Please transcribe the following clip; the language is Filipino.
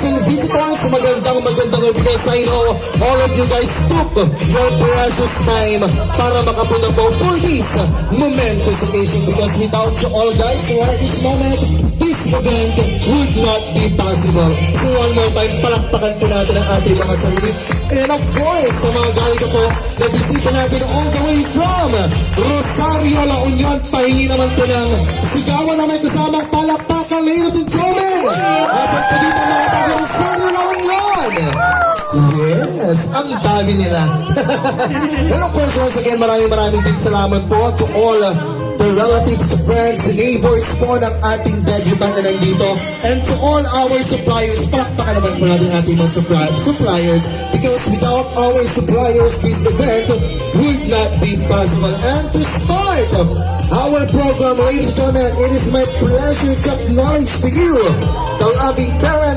and visitors, magandang gabi sa inyo. All of you guys took your precious time para makapunta po for this momentous occasion, because without you all guys, right this moment, this event would not be possible. So one more time, palakpakan po natin ang ating mga sarili. And of course, sa mga galing ko po, na bisita natin all the way from Rosario, La Union, pahingi naman po ng sigawan na may kasamang palakpakan, ladies and gentlemen. Asan po dito mga taga Rosario, La Union? Yes, ang dami nila. And of course, once again, maraming din salamat po to all the relatives, friends, neighbors po ng ating debutant na nandito, and to all our suppliers. Palakpakan naman po natin ating mga suppliers, because without our suppliers, this event would not be possible. And to start our program, ladies and gentlemen, it is my pleasure to acknowledge to you the loving parents,